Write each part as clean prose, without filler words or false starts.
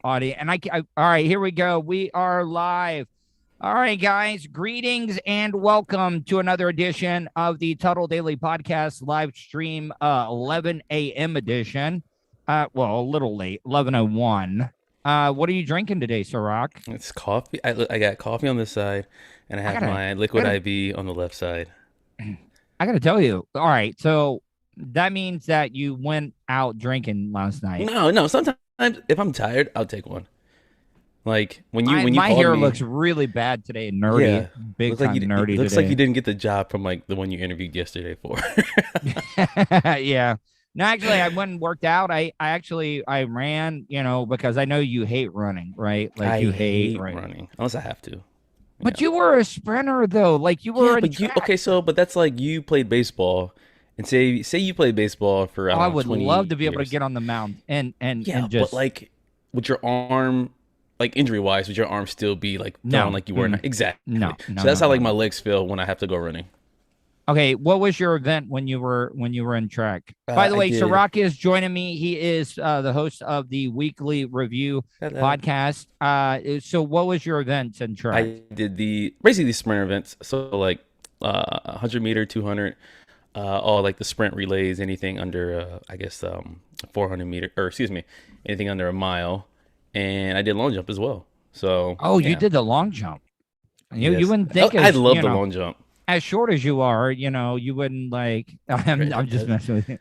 audio. And all right, here we go. We are live. All right, guys, greetings and welcome to another edition of the Tuddle Daily Podcast live stream, 11 a.m. edition. Well, a little late, 11:01. What are you drinking today, Sirach? It's coffee. I got coffee on this side, and I I have gotta, my I liquid gotta, IV on the left side. I gotta tell you. All right, so that means that you went out drinking last night. No. Sometimes if I'm tired, I'll take one. Like when you My called hair me, looks really bad today, nerdy, yeah, big looks like time it nerdy looks like you today. didn't get the job from like the one you interviewed yesterday for. Yeah. No, actually, I went and worked out. I ran, because I know you hate running, right? Like I you hate hate right. running unless I have to. But Yeah, you were a sprinter though. Like you yeah, were in but you track. okay? But that's like you played baseball, and say you played baseball for I Oh, don't I know would love 20 to be able to years. get on the mound and and Yeah, and but just like with your arm, like injury wise, would your arm still be like throwing no, like you were? Exactly. no, no, So that's no, how no, like my no. legs feel when I have to go running. Okay, what was your event when you were in track? By the I way, did. Siraki is joining me. He is the host of the weekly review Hello. podcast. So what was your events in track? I did basically these sprinter events. So like 100 meter, 200, all like the sprint relays, anything under I guess 400 meter, or excuse me, anything under a mile, and I did long jump as well. So Oh, you yeah, did the long jump. You yes, wouldn't think I as love the long jump. as short as you are, you wouldn't like. I'm just messing with you.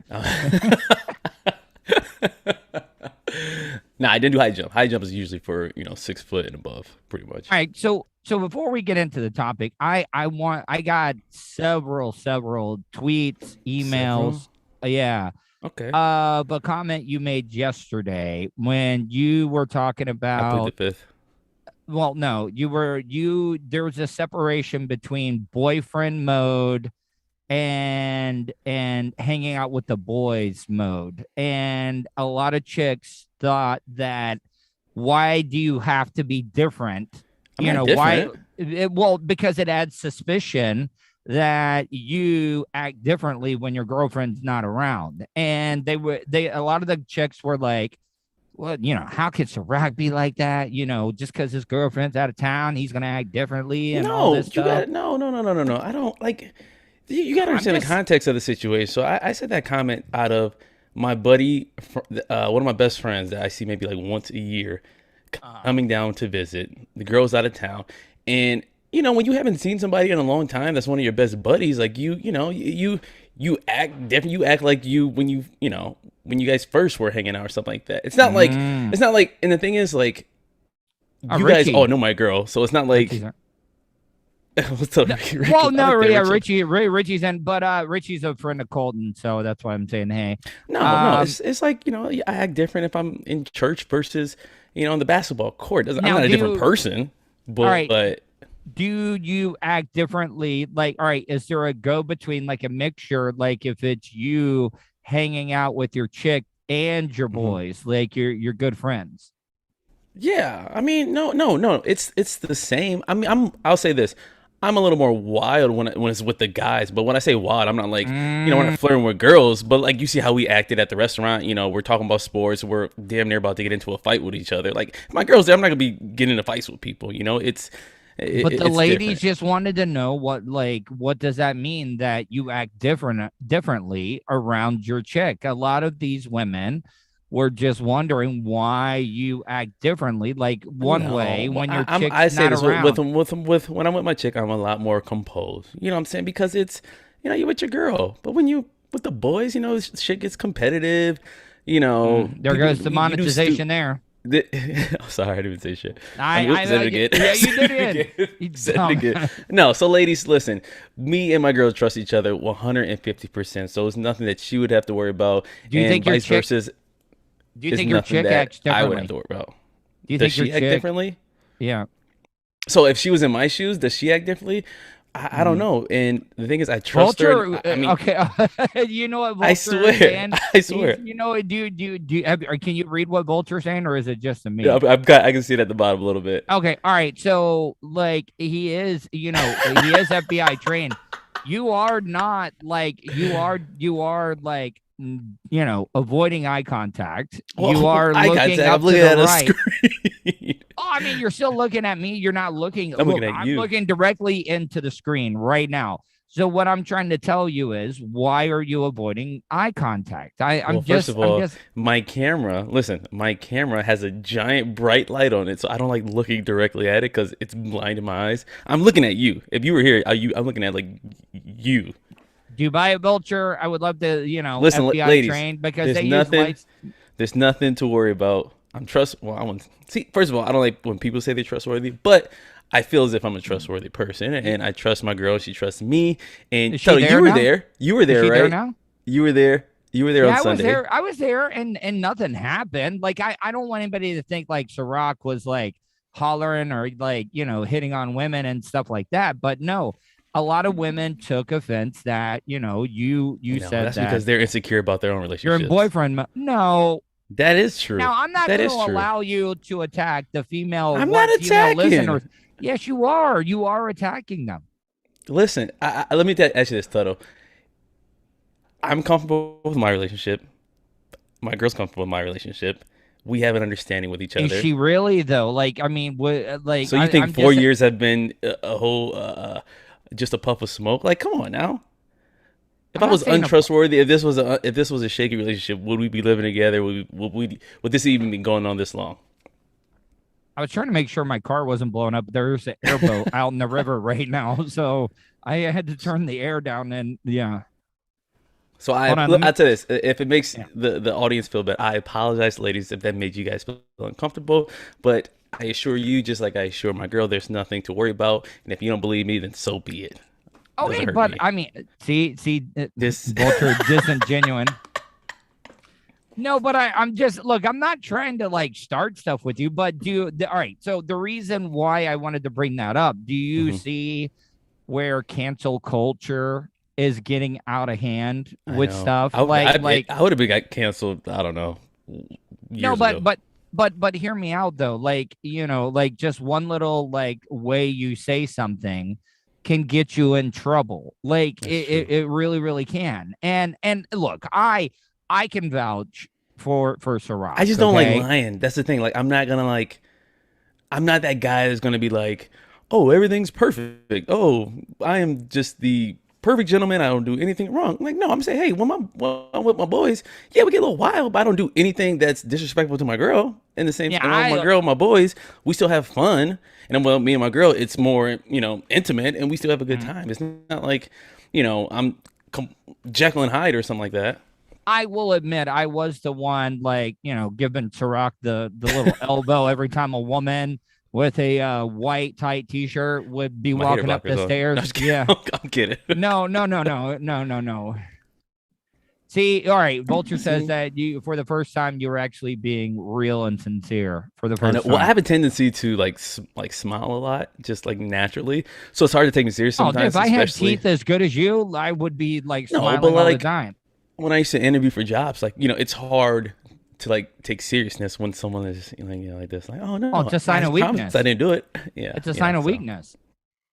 Nah, I didn't do high jump. High jump is usually for 6 foot and above, pretty much. All right, so before we get into the topic, I got several tweets, Several. emails, yeah, Okay, but comment you made yesterday when you were talking I plead the about. fifth. Well, no, there was a separation between boyfriend mode and hanging out with the boys mode. And a lot of chicks thought that why do you have to be different? I'm not Why different. well, because it adds suspicion that you act differently when your girlfriend's not around. And a lot of the chicks were like, well, how could Sirach be like that? Just because his girlfriend's out of town, he's gonna act differently and all No, this you stuff. got no. I don't like. You got to I'm understand the just context of the situation. So I said that comment out of my buddy, one of my best friends that I see maybe like once a year, uh, coming down to visit. The girl's out of town, and when you haven't seen somebody in a long time, that's one of your best buddies. Like you act different. You act like when you guys first were hanging out or something like that. mm, It's not like, and the thing is like you guys all Richie. know my girl, so it's not Richie's like what's up, no, Ricky? well, I no, like that, yeah, Richie. Richie's in, but Richie's a friend of Colton, so that's why I'm saying hey. No, Um, it's like I act different if I'm in church versus on the basketball court. I'm now not a different do person, all right. but Do you act differently? Like, all right, is there a go between like a mixture? Like, if it's you hanging out with your chick and your mhm. boys, like your good friends. Yeah. I mean, no. It's the same. I mean, I'll say this. I'm a little more wild when it's with the guys, but when I say wild, I'm not like we're Mm, not flirting with girls, but like you see how we acted at the restaurant. We're talking about sports. We're damn near about to get into a fight with each other. Like if my girl's there, I'm not gonna be getting into fights with people. but the It's ladies different. just wanted to know what does that mean that you act differently around your chick? A lot of these women were just wondering why you act differently, like one way No, when your I chick's say not this around. with when I'm with my chick, I'm a lot more composed. You know what I'm saying? Because it's you're with your girl, but when you with the boys, shit gets competitive. There People goes the you do stu. monetization there. I'm sorry, I didn't even say shit. I I, mean, I, oops, said I it again. yeah, you Said did it it. again. You Said it dumb. again. No, so ladies, listen. Me and my girl trust each other 150%. So it's nothing that she would have to worry about, Do you and think your vice chick? versa Do you is think your nothing chick that acts I would have differently? to worry about. Do you Does think your she act chick? differently? Yeah. So if she was in my shoes, does she act differently? I don't Mm. know. And the thing is, I trust her. And Vulture. I mean, Okay. You know what I Vulture is swear, saying? I He's. swear. Or can you read what Vulture's saying, or is it just to Yeah, me? I can see it at the bottom a little bit. Okay. All right. So like he is. He is FBI trained. You are not like you are like avoiding eye contact. Well, You are eye looking contact. up I'm to looking the at a right. screen. Oh, I mean, you're still looking at me. You're not looking. I'm Look, looking at I'm you. looking directly into the screen right now. So what I'm trying to tell you is, why are you avoiding eye contact? Well, first of I'm all, just. my camera, listen, my camera has a giant bright light on it, so I don't like looking directly at it because it's blinding my eyes. I'm looking at you. If you were here, I'm looking at like you. Do you buy a vulture? I would love to, Listen, FBI ladies, trained because there's they use nothing, lights. there's nothing to worry about. Well, I want see. First of all, I don't like when people say they're trustworthy, but I feel as if I'm a trustworthy person, and I trust my girl. She trusts me. And Is she Tuddle, there you were now? there. You were Is there, she there right? now? You were there. You were there Yeah, on Sunday. I was there, and nothing happened. Like I don't want anybody to think like Ciroc was like hollering or like hitting on women and stuff like that. But no, a lot of women took offense that you No, said that's because that they're insecure about their own your relationships. boyfriend. No, That is true. now I'm not That going to is true. allow you to attack the I'm not female attacking. listeners. Yes, you are. You are attacking them. Listen, let me ask you this, Tuttle. I'm comfortable with my relationship. My girl's comfortable with my relationship. We have an understanding with each Is other. she really though? Like, I mean, like So you think I'm 4 years have been a whole just a puff of smoke? Like, come on now. If I'm I not was saying untrustworthy, if this was a shaky relationship, would we be living together? Would this even be going on this long? I was trying to make sure my car wasn't blowing up. There's an airboat out in the river right now, so I had to turn the air down. And yeah, So hold on. Let I me. tell you this: if it makes Yeah. the audience feel bad, I apologize, ladies, if that made you guys feel uncomfortable. But I assure you, just like I assure my girl, there's nothing to worry about. And if you don't believe me, then so be it. It Okay, doesn't hurt but me. I mean, see, This vulture disingenuine. No, but I'm just look. I'm not trying to like start stuff with you, but all right. So the reason why I wanted to bring that up, do you Mhm. see where cancel culture is getting out of hand I with know. stuff like I would have been got canceled. I don't know, no, years ago. but hear me out though. Like, like just one little like way you say something can get you in trouble. Like That's true. it really, really can. And look, I can vouch for Ciroc. I just don't like Okay. lying. That's the thing. Like, I'm not that guy that's gonna be like, oh, everything's perfect. Oh, I am just the perfect gentleman. I don't do anything wrong. Like, no, I'm saying, hey, when I'm with my boys, yeah, we get a little wild, but I don't do anything that's disrespectful to my girl. In the same, Yeah, and with my girl, my boys, we still have fun. And then, well, me and my girl, it's more, intimate, and we still have a good time. It's not like, I'm Jekyll and Hyde or something like that. I will admit I was the one like, giving Ciroc the little elbow every time a woman with a white tight t-shirt would be My hater walking up the blockers on. stairs. No, just kidding. Yeah. I'm kidding. No. See, all right, Vulture says See? that you for the first time you were actually being real and sincere for the I know. first Well, I time. have a tendency to like smile a lot, just like naturally. So it's hard to take me serious Oh, dude, if sometimes, I had especially. teeth as good as you, I would be like No, but smiling all the like time. when I used to interview for jobs, like it's hard to like take seriousness when someone is like this, like, oh no, Oh, it's a sign I of promise weakness. I didn't do it. Yeah, It's a sign of so weakness.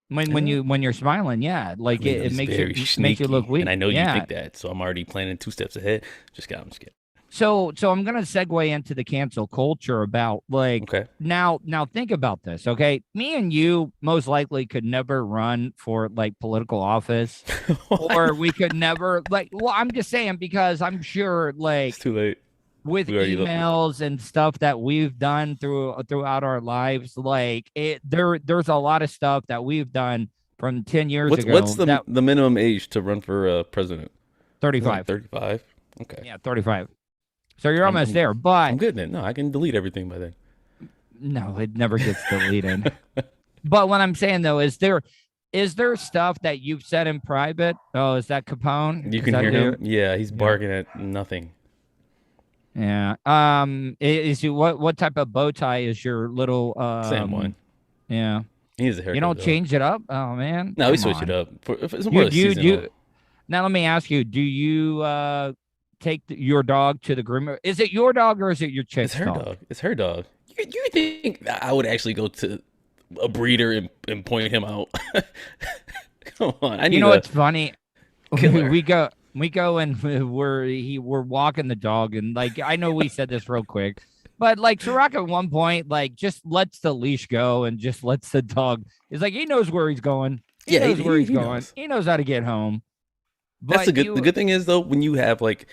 When you're smiling, yeah, like I mean, it I'm makes very makes you look sneaky, weak. and I know you Yeah. think that, so I'm already planning 2 steps ahead. I'm just kidding. So I'm gonna segue into the cancel culture about like Okay. now think about this, okay? Me and you most likely could never run for like political office, or we could never like. Well, I'm just saying because I'm sure It's like too late. with We already looked. emails and stuff that we've done throughout our lives, like there's a lot of stuff that we've done from 10 years What's ago that the minimum age to run for president? Is it like 35. 35. Okay. Yeah, 35. So you're almost I'm there, but I'm good then. No, I can delete everything by then. no, it never gets deleted. But what I'm saying though is there stuff that you've said in private? Oh, is that Capone? You Is can that hear your- him. Yeah, he's barking at nothing. Yeah. Is you what type of bow tie is your little Same one. Yeah. He needs a haircut. You don't though. change it up? Oh man. No, we Come switch it on. up for it's more seasonal. Now let me ask you, do you take your dog to the groomer? Is it your dog or is it your chick's It's her dog? dog. It's her dog. You think that I would actually go to a breeder and point him out? Come on, I need You know what's funny? killer. We go We go and we're walking the dog, and like I know we said this real quick, but like Ciroc at one point like just lets the leash go and just lets the dog. It's like he knows where he's going. He Yeah, knows where he's he going. knows. He knows how to get home. That's But the good thing is though, when you have like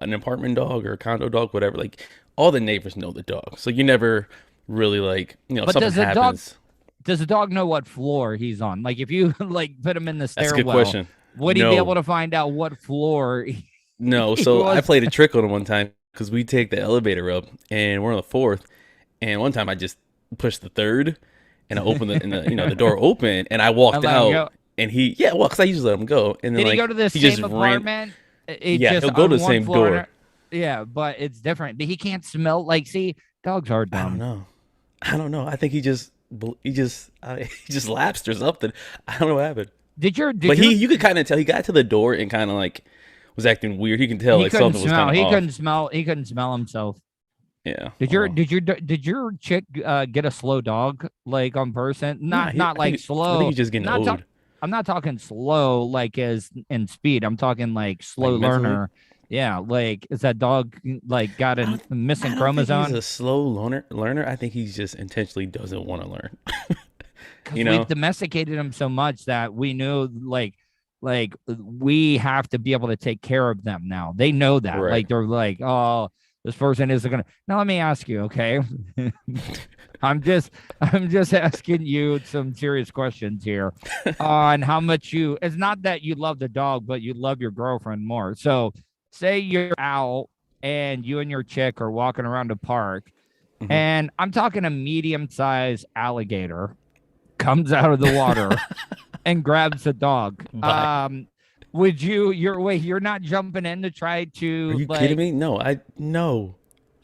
an apartment dog or a condo dog, whatever, like all the neighbors know the dog, so you never really like if but something happens. does the dog know what floor he's on? Like if you like put him in the That's a good stairwell, question. would he be able No, to find out what floor no. he So I was? played a trick on him one time because we take the elevator up and we're on the fourth, and one time I just pushed the third and I opened the door open and I I walked let him go. out and well, because I usually let him go, and then Did he like go to the he just same ran. apartment? It Yeah, just he'll go on to the one same floor. door. Yeah, but it's different. He can't smell. Like, see, dogs are I don't dumb. know. I don't know. I think he just he just lapsed or something. I don't know what happened. Did But your you could kind of tell he got to the door and kind of like was acting weird. You can tell he like couldn't something was kind smell. of off. He couldn't smell himself. Yeah. Did your chick get a slow dog like on person? Nah, Not like I think slow. he's just getting Not talk. old. I'm not talking slow like as in speed. I'm talking like Like slow mentally. learner. Yeah, like is that dog like got a I missing don't think he's chromosome? a slow learner. I think he just intentionally doesn't want to learn. Because you we've know? domesticated them so much that we knew like we have to be able to take care of them now. They know that. Right. Like they're like, oh, this person isn't gonna. Now let me ask you, okay? I'm just asking you some serious questions here on how much you. It's not that you love the dog, but you love your girlfriend more. So say you're out and you and your chick are walking around a park, Hmm. and I'm talking a medium-sized alligator comes out of the water and grabs the dog. Bye. Would you're not jumping in to try Are to you kidding like me? No, no.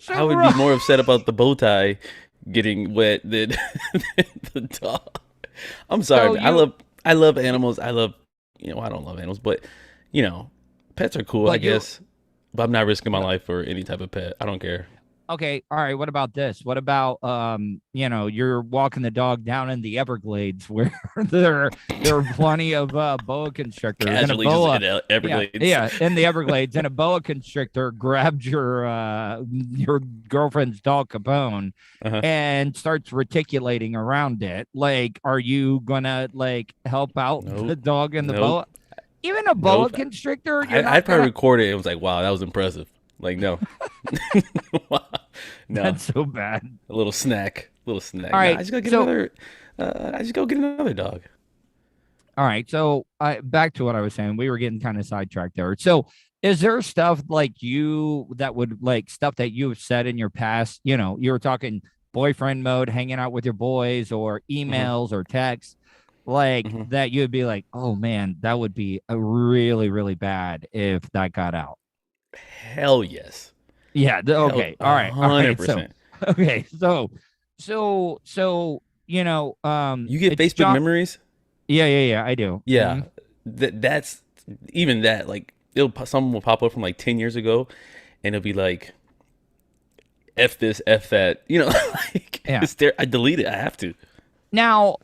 I so would be more upset about the bow tie getting wet than the dog. I'm sorry, so man. you I love animals. I love I don't love animals, but you know, pets are cool, I but you guess. But I'm not risking my life for any type of pet. I don't care. okay, all right, what about this? What about you're walking the dog down in the Everglades where there are plenty of boa constrictors and a Casually just boa. in Yeah, Everglades. yeah, in the Everglades, and a boa constrictor grabbed your girlfriend's dog Capone Uh-huh. and starts reticulating around it. Like, are you gonna like help out the Nope. dog and the Nope. boa? Even a boa Nope. constrictor, you're I'd not probably gonna. record it. It was like, wow, that was impressive. Like, no. No. That's so bad. A little snack. A little snack. All Nah, right, I just gotta get so another I just go get another dog. all right, so back to what I was saying. We were getting kind of sidetracked there. So, is there stuff like you that would like stuff that you've said in your past? You know, you were talking boyfriend mode, hanging out with your boys, or Hmm. emails or texts, like Hmm. that. You'd be like, oh man, that would be a really, really bad if that got out. Hell yes. Yeah. Hell, Okay. All a right. All hundred right. So, percent. okay. So, You get it's Facebook John. memories? Yeah. Yeah. Yeah. I do. Yeah, that's even that. Like, someone will pop up from like 10 years ago, and it'll be like, "F this, F that." Like Yeah. it's there. I delete it. I have to. Now,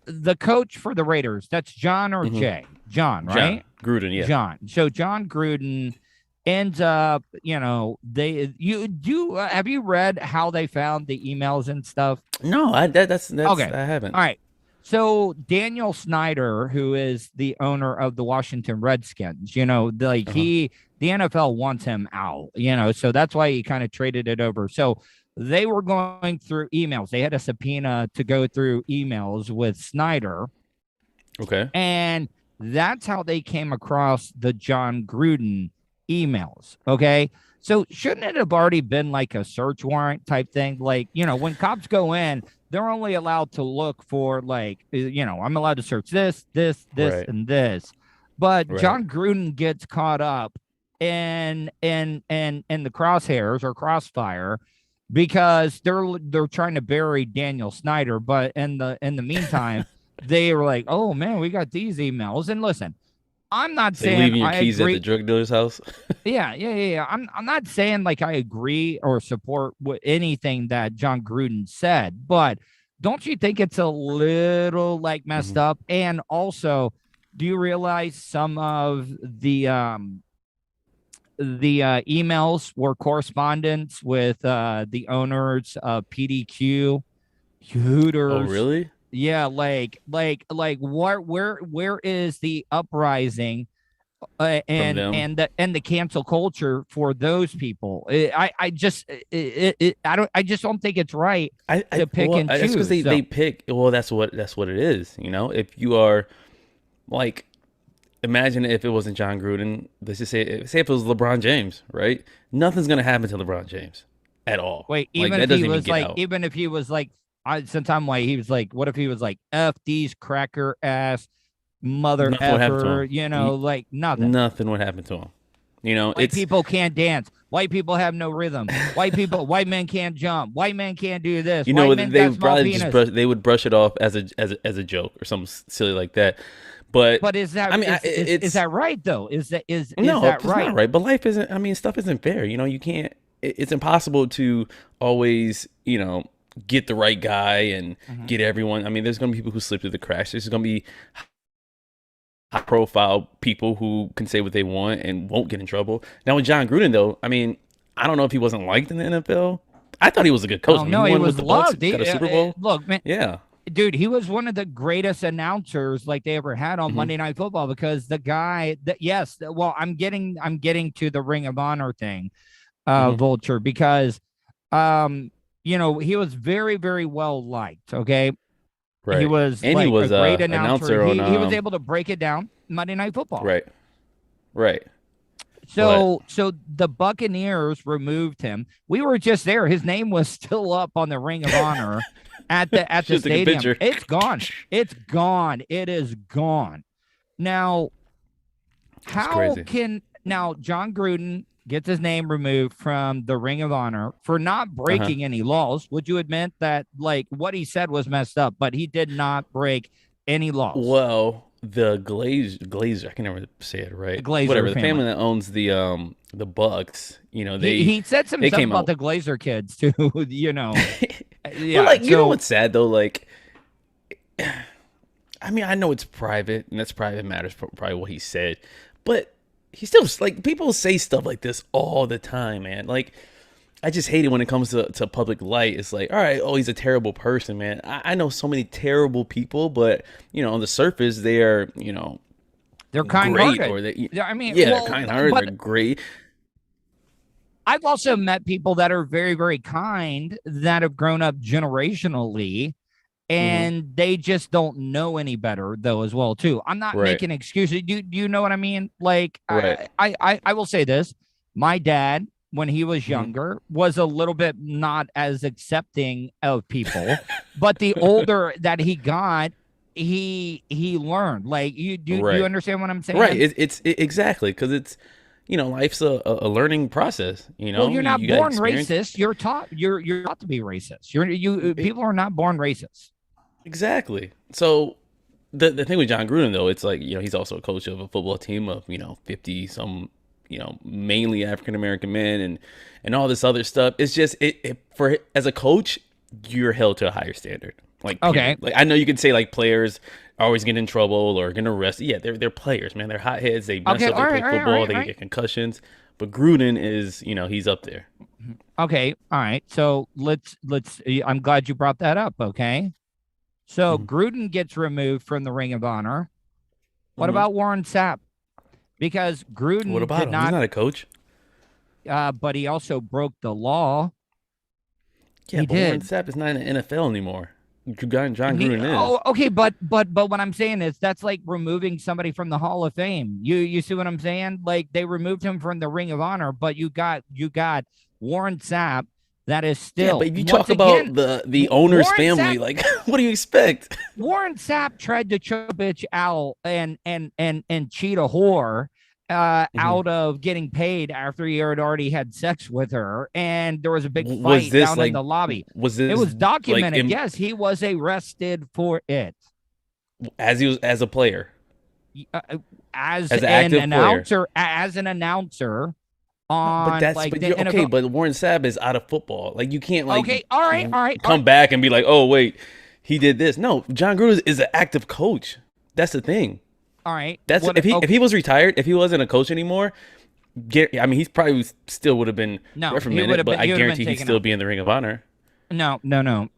the coach for the Raiders, that's John or Hmm. Jay? John, John right? Gruden, yeah. John. So John Gruden ends up, they you do have you read how they found the emails and stuff? No, that's Okay. I haven't. All right. So Daniel Snyder, who is the owner of the Washington Redskins, like Uh huh. the NFL wants him out, so that's why he kind of traded it over. So they were going through emails. They had a subpoena to go through emails with Snyder, Okay. and that's how they came across the John Gruden emails. Okay. So shouldn't it have already been like a search warrant type thing? Like, when cops go in, they're only allowed to look for like, I'm allowed to search this, Right. and this. But Right. John Gruden gets caught up in the crosshairs or crossfire because they're trying to bury Daniel Snyder. But in the meantime, they were like, oh man, we got these emails. And listen, I'm not They saying leaving your I keys at agree. the drug dealer's house. Yeah. I'm not saying like I agree or support anything that John Gruden said, but don't you think it's a little like messed Hmm. up? And also, Do you realize some of the emails were correspondence with the owners of PDQ, Oh, Hooters? really? Yeah, like where is the uprising From them? and the cancel culture for those people? I just I just don't think it's right to pick Well, and that's because choose. they So pick. Well, that's what it is. You know, if you are like, imagine if it wasn't John Gruden. Let's just say if it was LeBron James, right? Nothing's gonna happen to LeBron James at all. wait, Like that doesn't even get out. even if he was like, sometime like he was like, what if he was like, F these cracker ass mother Nothing would happen to effer, him. like nothing. Nothing would happen to him. You know, White people can't dance. White people have no rhythm. White men can't jump. White men can't do this. you White know, men they got would small probably penis. they would brush it off as a joke or something silly like that. But But is that I mean, is that right though? Is no, that it's right? not right. But life isn't. I mean, stuff isn't fair. You know, you can't. It's impossible to always, get the right guy and Mhm. get everyone. I mean, there's gonna be people who slip through the cracks. There's gonna be high profile people who can say what they want and won't get in trouble. Now with John Gruden, though, I mean, I don't know if he wasn't liked in the NFL. I thought he was a good coach. Oh I mean, no, he he won with was the Bucks, loved. got a Super Bowl. Look, man, Yeah. dude, he was one of the greatest announcers like they ever had on Hmm. Monday Night Football because the guy that yes, well, I'm getting to the Ring of Honor thing, Hmm. Vulture, because he was very, very well liked. Okay. He Right. was And he like a was great a announcer. announcer on He was able to break it down Monday Night Football. right. Right. But So the Buccaneers removed him. We were just there. His name was still up on the Ring of Honor at the just took a stadium. picture. It's gone. It's gone. It is gone. Now, It's how crazy. can now John Gruden gets his name removed from the Ring of Honor for not Uh-huh. breaking any laws? Would you admit that like what he said was messed up, but he did not break any laws? Well, the Glazer, I can never say it The right. Glazer Whatever, the family. family that owns the Bucks, He said some they stuff came about out. the Glazer kids too. But Yeah. like, you know So what's sad though? Like, I mean, I know it's private, and that's private matters, probably what he said, but he still like people say stuff like this all the time, man. Like, I just hate it when it comes to public light. It's like, all right, oh, he's a terrible person, man. I know so many terrible people, but on the surface, they are, they're great, kind-hearted. or they, Yeah, I mean, yeah, they're well, kind-hearted, they're but great. I've also met people that are very, very kind that have grown up generationally Hmm. and they just don't know any better though as well too. I'm not Right, making excuses. Do you know what I mean? Like right. I will say this. My dad, when he was Hmm. younger, was a little bit not as accepting of people, but the older that he got, he learned. Like you Right, understand what I'm right. saying? Exactly because it's life's a learning process. Well, you're You not got born experience. racist. You're taught to be racist. E- People are not born racist. Exactly. So the thing with John Gruden though, it's like he's also a coach of a football team of 50 some mainly African American men and all this other stuff. It's just for as a coach, you're held to a higher standard. Like Okay. period. Like I know you could say like players always get in trouble or get arrested. Yeah, they're players, man. They're hotheads. They mess Okay. up. All They right. play All right. All football. right. They All can right. get concussions. But Gruden is he's up there. Okay. All right. So let's. I'm glad you brought that up. Okay. So Hmm. Gruden gets removed from the Ring of Honor. What Hmm. about Warren Sapp? Because What Gruden about did him? He's not, not a coach. but he also broke the law. Yeah, He but Warren did. Sapp is not in the NFL anymore. John Gruden is. Oh, okay, but what I'm saying is that's like removing somebody from the Hall of Fame. You see what I'm saying? Like they removed him from the Ring of Honor, but you got Warren Sapp that is Yeah, but still if you once talk about again the owner's Warren family, Sapp. like what do you expect? Warren Sapp tried to choke a bitch out and cheat a whore Hmm. out of getting paid after he had already had sex with her, and there was a big Was fight this down in like the lobby. was It this was like documented. Yes, he was arrested for it. as he was as a player, uh, as as an an active player? announcer, No, but on that's like but the you're okay. NFL. But Warren Sapp is out of football. Like you can't like Okay, all right, all right, all right. come back and be like, oh wait, he did this. No, John Gruden is an active coach. That's the thing. All right. That's What? if he was retired, if he wasn't a coach anymore. I mean, he's probably still would have been No, he would reprimanded, have but been. I He would have been guarantee he'd taken still out. be in the Ring of Honor.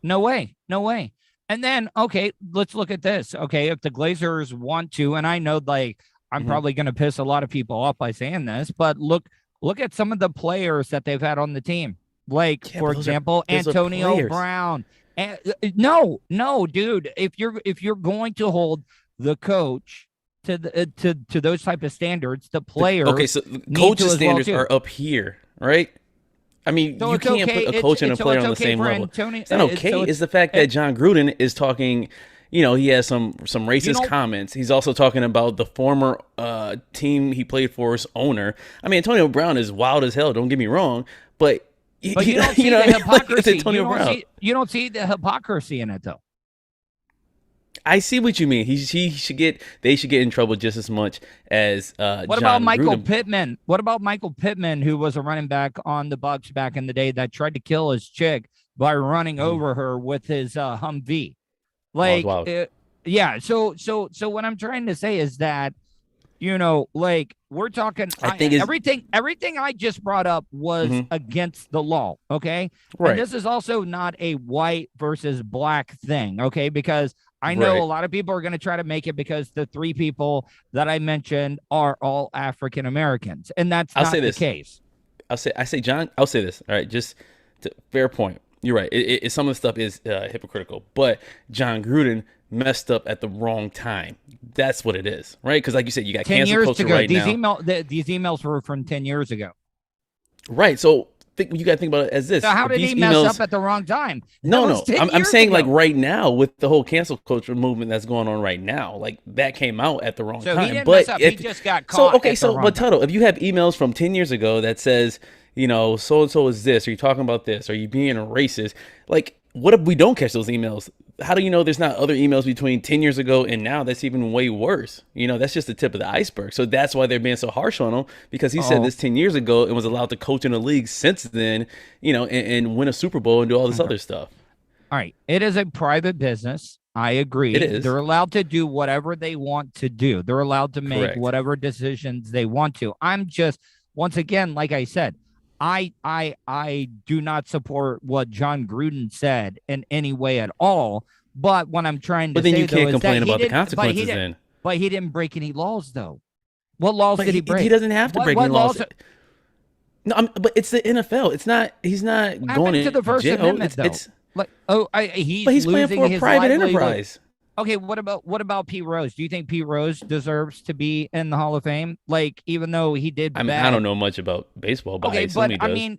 No way, no way. And then, okay, let's look at this. Okay, if the Glazers want to, and I know, like, I'm Hmm. probably going to piss a lot of people off by saying this, but look at some of the players that they've had on the team. Like, Yeah, for but example, those are Antonio players. Brown. And, no, dude. If you're going to hold the coach to to those type of standards, the Okay, players so need to coaches' as well standards too. are up here, right? I mean, So you it's can't okay. put a coach and a So player it's on the okay same for level. Antonio. It's not okay. So It's the fact that it, John Gruden is talking. He has some you racist know, comments. He's also talking about the former team he played for's owner. I mean, Antonio Brown is wild as hell. Don't get me wrong, but but you don't you see know the what I mean? Like, it's hypocrisy. Antonio Brown. You don't see the hypocrisy in it though. I see what you mean. He should get. They should get in trouble just as much as What about John Michael Gruden. Pittman? What about Michael Pittman, who was a running back on the Bucks back in the day that tried to kill his chick by running Mhm. over her with his Humvee? Oh, it's Like, wild. yeah. So what I'm trying to say is that, like, we're talking I think is everything I just brought up was mhm. against the law. Okay. And Right. this is also not a white versus black thing. Okay. Because I know a Right. lot of people are going to try to make it because the three people that I mentioned are all African Americans, and that's I'll say not the this. case. I'll say this. All right, just fair point. You're right. Some of the stuff is hypocritical, but John Gruden messed up at the wrong time. That's what it is, right? Because like you said, you got 10 cancel years culture ago, right now, these emails were from 10 years ago. right? So you got to think about it as this: So how if did these he mess emails, up at the wrong time? That no, was no, 10 I'm years saying like ago. right now with the whole cancel culture movement that's going on right now, like that came out at the wrong So he time. didn't But mess up. He if just got so, caught okay, at the so wrong but time. Tuttle, if you have emails from 10 years ago that says, so and so is this, are you talking about this, are you being racist? Like, what if we don't catch those emails? How do you know there's not other emails between 10 years ago and now that's even way worse? That's just the tip of the iceberg. So that's why they're being so harsh on him, because he said Oh, this 10 years ago and was allowed to coach in the league since then, and win a Super Bowl and do all this okay. other stuff. All right. It is a private business. I It agree. is They're allowed to do whatever they want to do. They're allowed to make correct. whatever decisions they want to. I'm just, once again, like I said, I do not support what John Gruden said in any way at all. But what I'm trying But to then say you though can't is that complain he about the didn't, consequences then. but he didn't break any laws though. What laws But did he he break? doesn't have to break any What laws. laws? No, but it's the NFL. It's not. He's not What going happened to the to First jail. Amendment though? It's. Like, But he's he's playing losing for a his private livelihood. enterprise. Okay, what about Pete Rose? Do you think Pete Rose deserves to be in the Hall of Fame? Like, even though he did I mean, I don't bad. know much about baseball, but I Okay, assume but he I does. mean,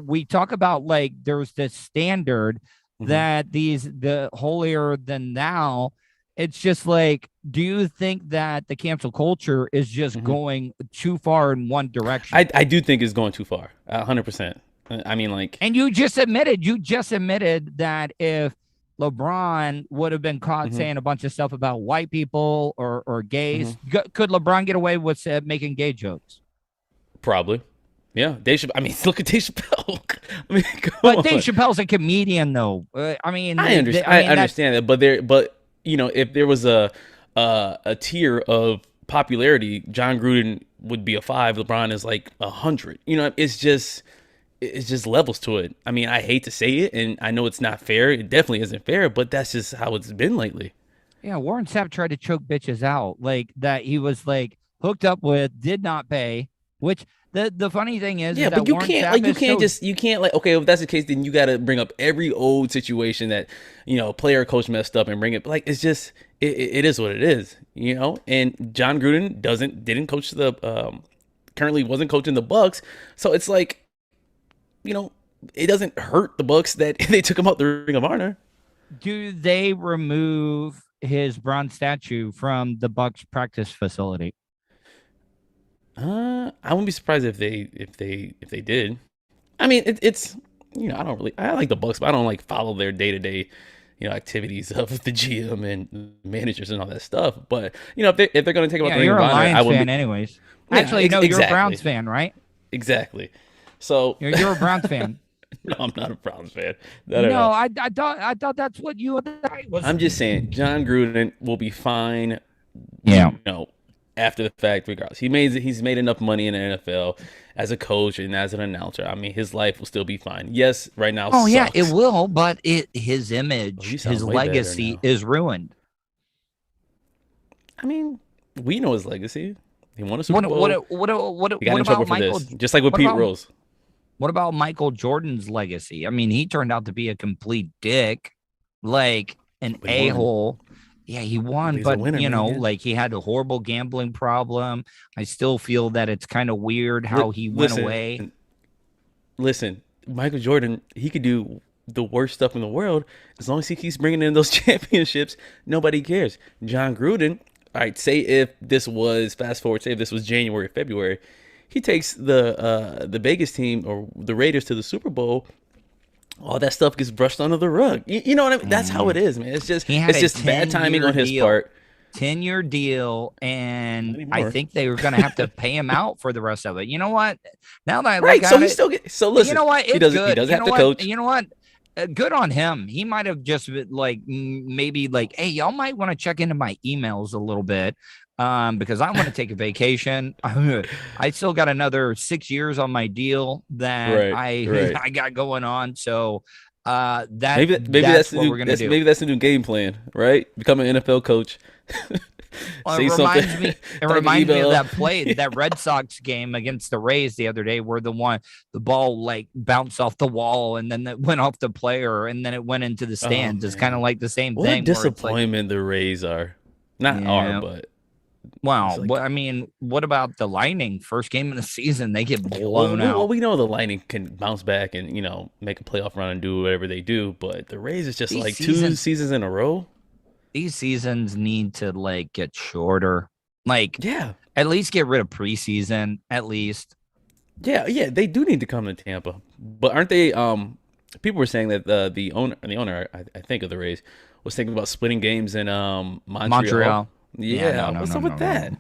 we talk about, like, there's this standard Hmm. that the holier than thou. It's just like, do you think that the cancel culture is just Hmm. going too far in one direction? I do think it's going too far. 100%. I mean, like. And you just admitted that if LeBron would have been caught Hmm. saying a bunch of stuff about white people or Hmm. gays, could LeBron get away with making gay jokes? Probably. Yeah, Dave Chappelle. I mean, look at Dave Chappelle. I mean, come But Dave on. Chappelle's a comedian, though. I mean, I understand. I I mean that's understand that, but if there was a tier of popularity, John Gruden would be a 5. LeBron is like 100. It's just levels to it. I mean, I hate to say it, and I know it's not fair. It definitely isn't fair, but that's just how it's been lately. yeah. Warren Sapp tried to choke bitches out, like that he was like hooked up with, did not pay. Which the funny thing is Yeah, that but you Warren can't Sapp like is so. you can't like okay, if that's the case, then you got to bring up every old situation that player coach messed up and bring it. Like it's just it is what it is. And John Gruden didn't coach currently wasn't coaching the Bucks, so it's like you know it doesn't hurt the Bucks that they took him out the Ring of Honor. Do they remove his bronze statue from the Bucks practice facility? I wouldn't be surprised if they did. I mean, it's I like the Bucks, but I don't like follow their day to day activities of the GM and managers and all that stuff. But if they're going to take them out Yeah, the Ring you're of a Honor, I Lions wouldn't fan, be. anyways. Yeah, Actually, no, you're a exactly, Browns fan, right? exactly. So You're a Browns fan. no, I'm not a Browns fan, not at No, all. I thought that's what you and I was. I'm just saying, John Gruden will be fine Yeah. After the fact, regardless. He's made enough money in the NFL as a coach and as an announcer. I mean, his life will still be fine. Yes, right now Oh yeah, it sucks. will, but his Oh, image, you his sound way better legacy now. is ruined. I mean, we know his legacy. He won a Super What Bowl. what what He what got what in trouble about for Michael? this, just like with What Pete about Rose. what about Michael Jordan's legacy? I mean, he turned out to be a complete dick, like an But he won. a-hole. Yeah, he But won, he's a but winner, man. Yeah. like he had a horrible gambling problem. I still feel that it's kind of weird how he went away. Listen, listen. Michael Jordan, he could do the worst stuff in the world as long as he keeps bringing in those championships. Nobody cares. John Gruden. All right, say if this was fast forward, say if this was January, February, he takes the Vegas team or the Raiders to the Super Bowl. All that stuff gets brushed under the rug. You know what I mean? That's how it is, man. He had It's a just bad timing on his part. 10-year deal, Not and I anymore. think they were going to have to pay him out for the rest of it. You know what? Now that I look Right. So at he it, still get. So you listen, know what? he It's doesn't. He good. doesn't have to coach. You know what? Good on him. He might have just like maybe like, hey, y'all might want to check into my emails a little bit, because I want to take a vacation. I still got another 6 years on my deal that Right. Right. I got going on. So Maybe that's that's the what new. we're gonna do. Maybe that's the new game plan. Right. Become an NFL coach. Well, Say it something. reminds me. It Type an reminds me of email. that Red Sox game against the Rays the other day, where the ball like bounced off the wall and then it went off the player and then it went into the Oh stands. It's kind of man, like the same what a thing where it's like, disappointment the Rays are. Not are, yeah. but it's Wow. like. I mean, what about the Lightning? First game of the season, they get Well, blown out. we know the Lightning can bounce back and make a playoff run and do whatever they do, but the Rays is just These like two seasons, seasons in a row. these seasons need to like get shorter. Like Yeah, at least get rid of preseason. At least. yeah. They do need to come to Tampa, but aren't they? People were saying that the owner, I think of the Rays, was thinking about splitting games in Montreal. Montreal. Yeah, Yeah, what's up with that? no.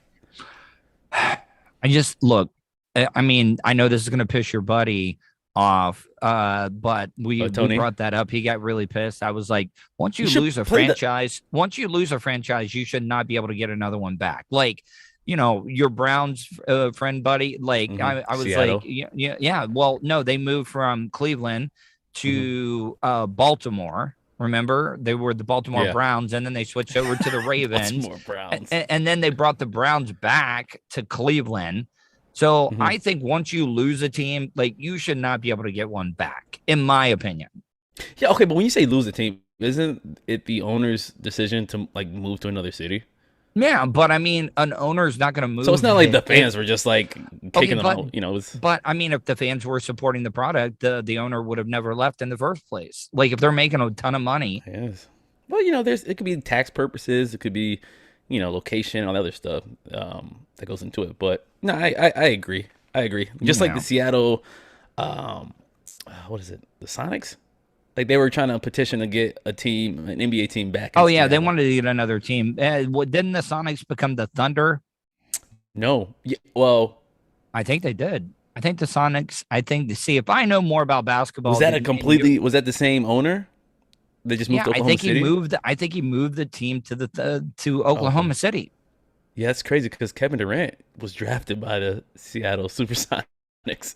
I just look. I mean, I know this is gonna piss your buddy off, but we Tony, brought that up. He got really pissed. I was like, once you you should lose a play the. franchise, you should not be able to get another one back. Like, your Browns friend buddy. Like, I was like, Seattle. yeah. Well, no, they moved from Cleveland to Baltimore. Remember, they were the Baltimore Yeah, Browns, and then they switched over to the Ravens, Baltimore Browns. and then they brought the Browns back to Cleveland. So Mhm. I think once you lose a team, like you should not be able to get one back, in my opinion. Yeah, okay, but when you say lose a team, isn't it the owner's decision to like move to another city? Yeah, but I mean, an owner is not going to move. So it's not like the fans were just like kicking them but out. It's but I mean, if the fans were supporting the product, the owner would have never left in the first place. Like if they're making a ton of money. yes. Well, it could be tax purposes, it could be, location, all that other stuff that goes into it. But no, I agree. I agree. Just like Yeah. the Seattle, what is it? The Sonics? Like they were trying to petition to get an NBA team back in Oh yeah, they Seattle. wanted to get another team. Didn't the Sonics become the Thunder? No. Yeah, well, I think they did. I think the Sonics. I think see if I know more about basketball. was that the same owner? They just moved Yeah, to Oklahoma City? I think he moved the team to Oklahoma Okay. City. Yeah, that's crazy because Kevin Durant was drafted by the Seattle Supersonics.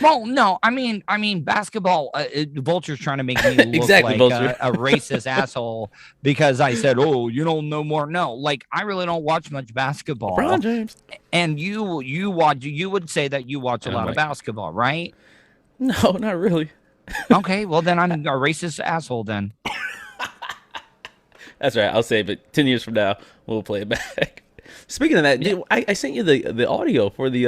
Well, no, I mean, basketball. Vulture's trying to make me look Exactly, like Vulture. a racist asshole because I said, "Oh, you don't know more." No, like I really don't watch much basketball. LeBron James. And you watch. You would say that you watch a And I'm lot of like, basketball, right? no, not really. Okay, well then I'm a racist asshole then. That's right. I'll save it. 10 years from now, we'll play it back. Speaking of that, I sent you the audio for the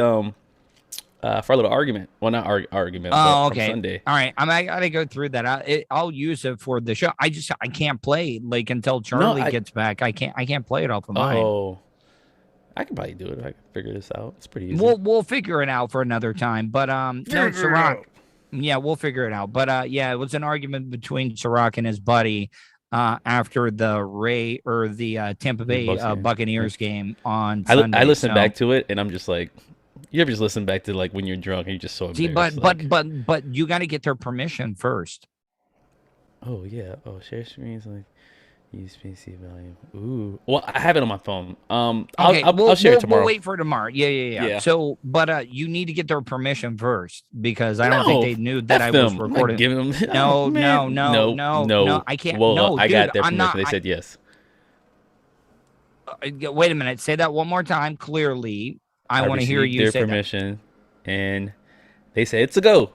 for a little argument. Well, not argument, but Oh, from okay. Sunday. All right. I gotta go through that. I'll use it for the show. I can't play like until Charlie gets back. I can't play it off of mine. Oh, I can probably do it. I can figure this out. It's pretty easy. We'll figure it out for another time. But no, Ciroc. Yeah, we'll figure it out. But yeah, it was an argument between Ciroc and his buddy after the Tampa Bay Buccaneers game on Sunday. I listened back to it, and I'm just like, you ever just listen back to like when you're drunk and you're just so embarrassed. But you got to get their permission first. Oh yeah. Oh, share screens like. USBC value. Ooh. Well, I have it on my phone. Okay, I'll share it tomorrow. We'll wait for tomorrow. Yeah. So, but you need to get their permission first because I don't think No, they knew that F I was them. I'm not recording. giving them. No, Oh, man. No, no. I can't. Well, No, I dude, got their I'm permission. not. They said yes. Wait a minute. Say that one more time clearly. I want to hear received you their say that. permission, and they say it's a go.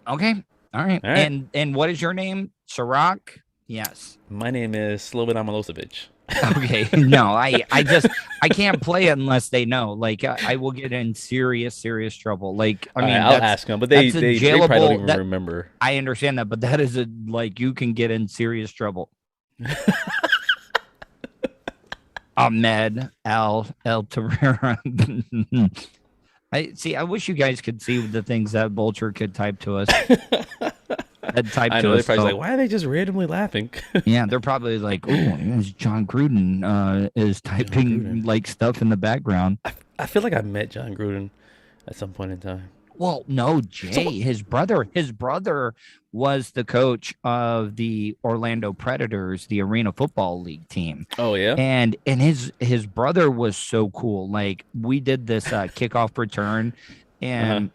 Okay. All right. All right. And what is your name? Sirach? Yes. My name is Slobodan Milosevic. Okay. No, I can't play it unless they know. Like I will get in serious trouble. Like I All mean, right, I'll ask them, but they probably don't even remember. I understand that, but that is you can get in serious trouble. Ahmed El Terrera. I wish you guys could see the things that Vulture could type to us. I know they're probably like, why are they just randomly laughing? Yeah, they're probably like, oh, John Gruden is typing like stuff in the background. I feel like I met John Gruden at some point in time. Well, no, Jay, his brother was the coach of the Orlando Predators, the Arena Football League team. Oh yeah, and his brother was so cool. Like we did this kickoff return, and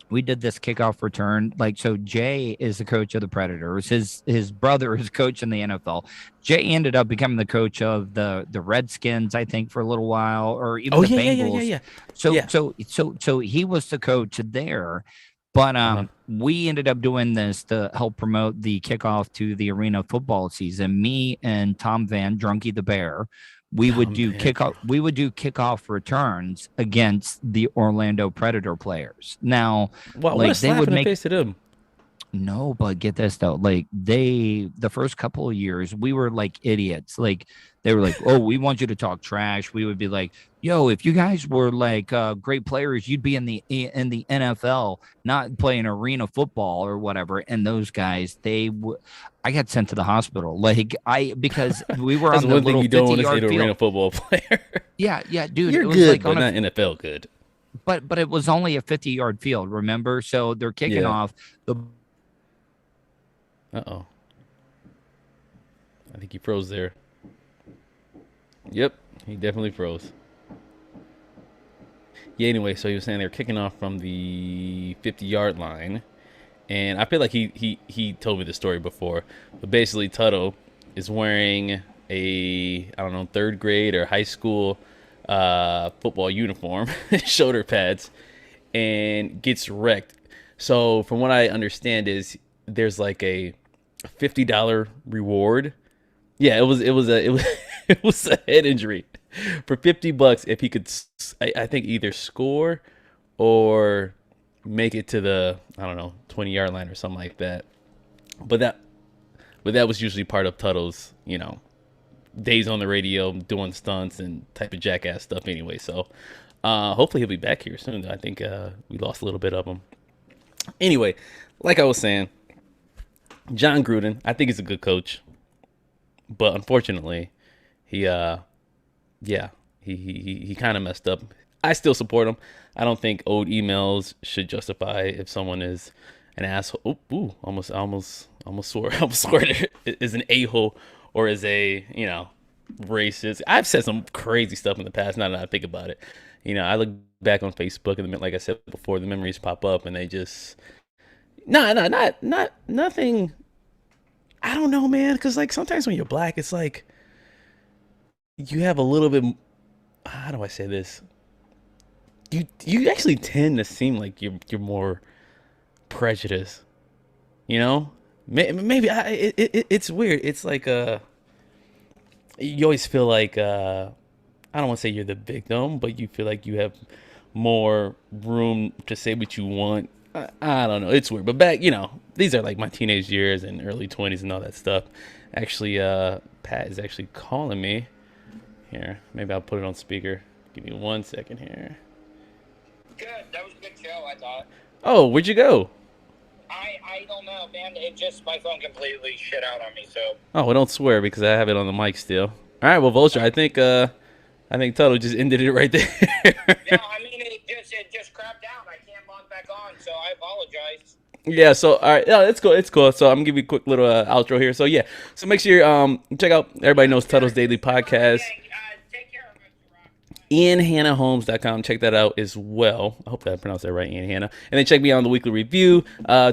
we did this kickoff return. Like, so Jay is the coach of the Predators. His brother is coach in the NFL. Jay ended up becoming the coach of the Redskins, I think, for a little while, or even the Bengals. Yeah. So he was the coach there. But we ended up doing this to help promote the kickoff to the arena football season. Me and Tom Van, Drunky the Bear, we would do kickoff returns against the Orlando Predator players. Now, what a slap in the face to them. No, but get this though. Like the first couple of years, we were like idiots. Like they were like, "Oh, we want you to talk trash." We would be like, "Yo, if you guys were like great players, you'd be in the NFL, not playing arena football or whatever." And those guys, I got sent to the hospital. Because we were on the one thing little you don't want to 50-yard say to field. arena football player. Yeah, dude. You're it was good, like but not NFL good. But it was only a 50-yard field, remember? So they're kicking off the. Uh-oh. I think he froze there. Yep, he definitely froze. Yeah, anyway, so he was saying they're kicking off from the 50-yard line. And I feel like he told me the story before. But basically, Tuddle is wearing a, I don't know, third grade or high school football uniform, shoulder pads, and gets wrecked. So from what I understand is there's like a $50 reward. Yeah, it was a head injury for $50 if he could, I think, either score or make it to the, I don't know, 20-yard line or something like that. But that was usually part of Tuddle's, days on the radio doing stunts and type of jackass stuff anyway. So hopefully he'll be back here soon. I think we lost a little bit of him. Anyway, like I was saying, John Gruden, I think he's a good coach, but unfortunately, he kind of messed up. I still support him. I don't think old emails should justify if someone is an asshole. Ooh, almost swore. Is an a-hole or is a racist. I've said some crazy stuff in the past. Now that I think about it, I look back on Facebook and like I said before, the memories pop up and they just. Not nothing. I don't know, man. Because like sometimes when you're black, it's like you have a little bit. How do I say this? You actually tend to seem like you're more prejudiced. Maybe it's weird. It's like you always feel like I don't want to say you're the victim, but you feel like you have more room to say what you want. I don't know. It's weird. But back, these are like my teenage years and early 20s and all that stuff. Actually, Pat is actually calling me. Here, maybe I'll put it on speaker. Give me 1 second here. Good. That was a good show, I thought. Oh, where'd you go? I don't know, man. My phone completely shit out on me, so. Oh, well, don't swear because I have it on the mic still. All right, well, Vulture, I think Tuddle just ended it right there. Yeah, I mean, it just crapped out. I can't log back on, so I apologize. Yeah, so all right, yeah, it's cool, it's cool. So I'm gonna give you a quick little outro here. So yeah, so make sure check out, everybody knows Tuddle's Daily Podcast, Take care of Mr. Rock. IanHannahHolmes.com. Check that out as well. I hope that I pronounced that right, Ian Hannah. And then check me out on the weekly review,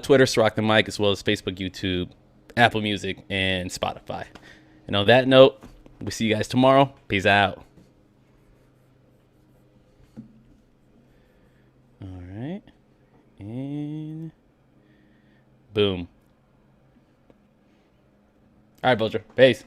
Twitter, Rock the Mic, as well as Facebook, YouTube, Apple Music, and Spotify. And on that note, we'll see you guys tomorrow. Peace out. All right, and boom. All right, Vulture. Peace.